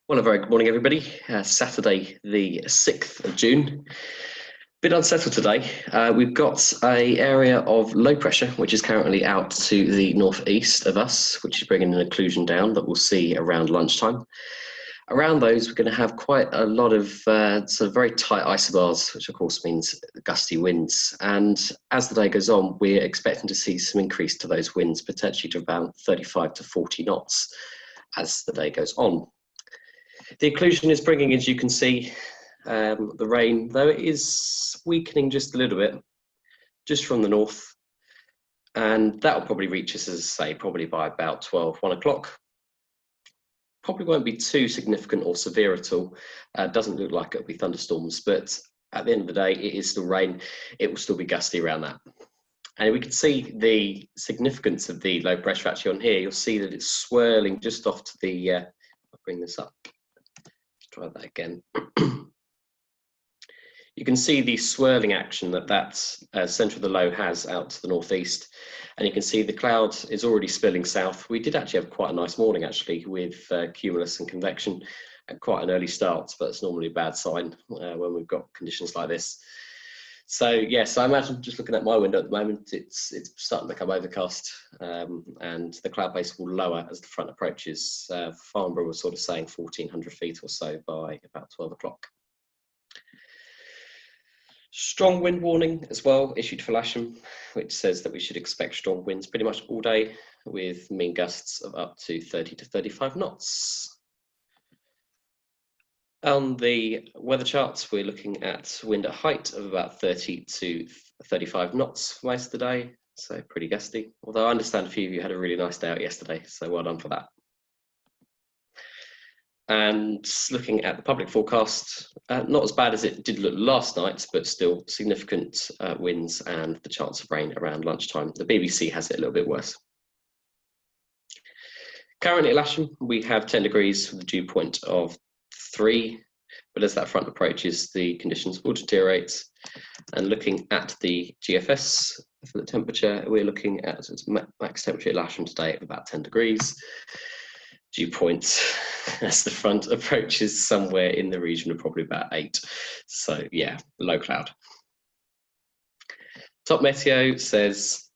Well, a very good morning, everybody. Saturday, the 6th of June. Bit unsettled today. We've got an area of low pressure, which is currently out to the northeast of us, which is bringing an occlusion down that we'll see around lunchtime. Around those, we're going to have quite a lot of sort of very tight isobars, which of course means gusty winds. And as the day goes on, we're expecting to see some increase to those winds, potentially to about 35 to 40 knots as the day goes on. The occlusion is bringing, as you can see, the rain, though it is weakening just a little bit, just from the north. And that will probably reach us, as I say, probably by about 1 o'clock. Probably won't be too significant or severe at all. Doesn't look like it'll be thunderstorms, but at the end of the day, it is still rain. It will still be gusty around that. And we can see the significance of the low pressure actually on here. You'll see that it's swirling just off to the, I'll bring this up. Try that again. You can see the swirling action that centre of the low has out to the northeast, and you can see the cloud is already spilling south. We did actually have quite a nice morning actually with cumulus and convection at quite an early start, but it's normally a bad sign when we've got conditions like this. So yes, I imagine just looking at my window at the moment, it's starting to become overcast, and the cloud base will lower as the front approaches. Farnborough was sort of saying 1,400 feet or so by about 12 o'clock. Strong wind warning as well issued for Lasham, which says that we should expect strong winds pretty much all day, with mean gusts of up to 30 to 35 knots. On the weather charts, we're looking at wind at height of about 30 to 35 knots for most of the day, so pretty gusty. Although I understand a few of you had a really nice day out yesterday, so well done for that. And looking at the public forecast, not as bad as it did look last night, but still significant winds and the chance of rain around lunchtime. The BBC has it a little bit worse. Currently at Lasham, we have 10 degrees with a dew point of 3, but as that front approaches, the conditions will deteriorate. And looking at the GFS for the temperature, we're looking at max temperature at Lasham today of about 10 degrees. Dew point as the front approaches somewhere in the region of probably about 8. So yeah, low cloud. Top Meteo says,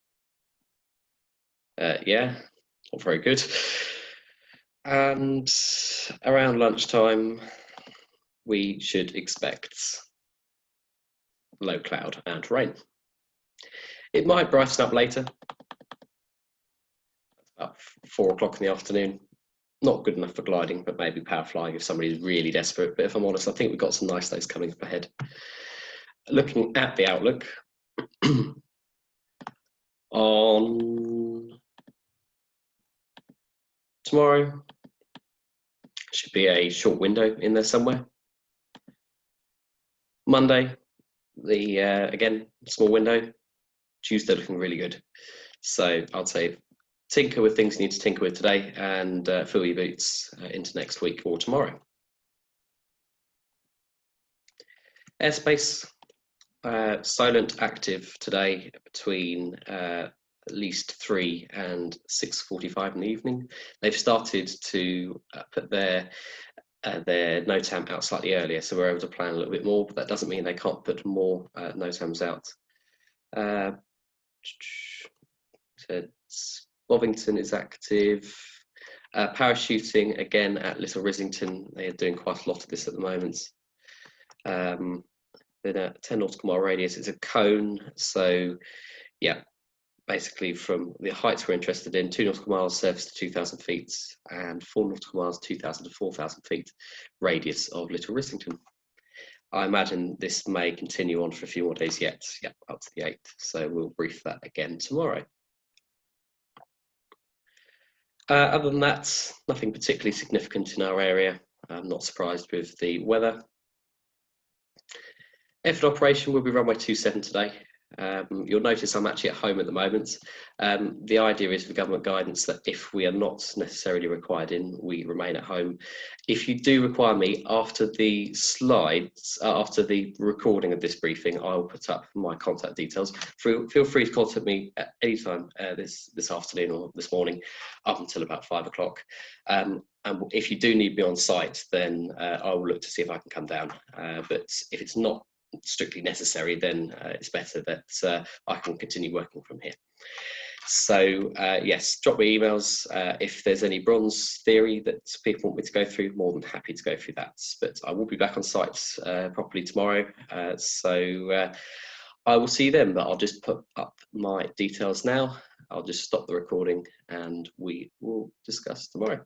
yeah, not very good. And around lunchtime, we should expect low cloud and rain. It might brighten up later, about 4 o'clock in the afternoon. Not good enough for gliding, but maybe power flying if somebody's really desperate. But if I'm honest, I think we've got some nice days coming up ahead. Looking at the outlook, on tomorrow, should be a short window in there somewhere. Monday, again, small window. Tuesday looking really good. So I'd say tinker with things you need to tinker with today, and fill your boots into next week or tomorrow. Airspace, silent active today between at least 3 and 6:45 in the evening. They've started to put their NOTAM out slightly earlier, so we're able to plan a little bit more, but that doesn't mean they can't put more NOTAMs out. Bovington is active. Parachuting again at Little Rissington. They are doing quite a lot of this at the moment. Then a 10 nautical mile radius is a cone. So yeah, basically from the heights we're interested in, 2 nautical miles surface to 2,000 feet and 4 nautical miles, 2,000 to 4,000 feet radius of Little Rissington. I imagine this may continue on for a few more days yet, yeah, up to the 8th. So we'll brief that again tomorrow. Other than that, nothing particularly significant in our area. I'm not surprised with the weather. Airfield operation will be runway 27 today. You'll notice I'm actually at home at the moment. The idea is for government guidance that if we are not necessarily required in, we remain at home. If you do require me after the slides, after the recording of this briefing, I'll put up my contact details. Feel free to contact me at any time this afternoon or this morning up until about 5 o'clock. And if you do need me on site, then I will look to see if I can come down. But if it's not strictly necessary, then it's better that I can continue working from here. So yes, drop me emails if there's any bronze theory that people want me to go through. More than happy to go through that. But I will be back on site properly tomorrow. So I will see you then. But I'll just put up my details now. I'll just stop the recording and we will discuss tomorrow.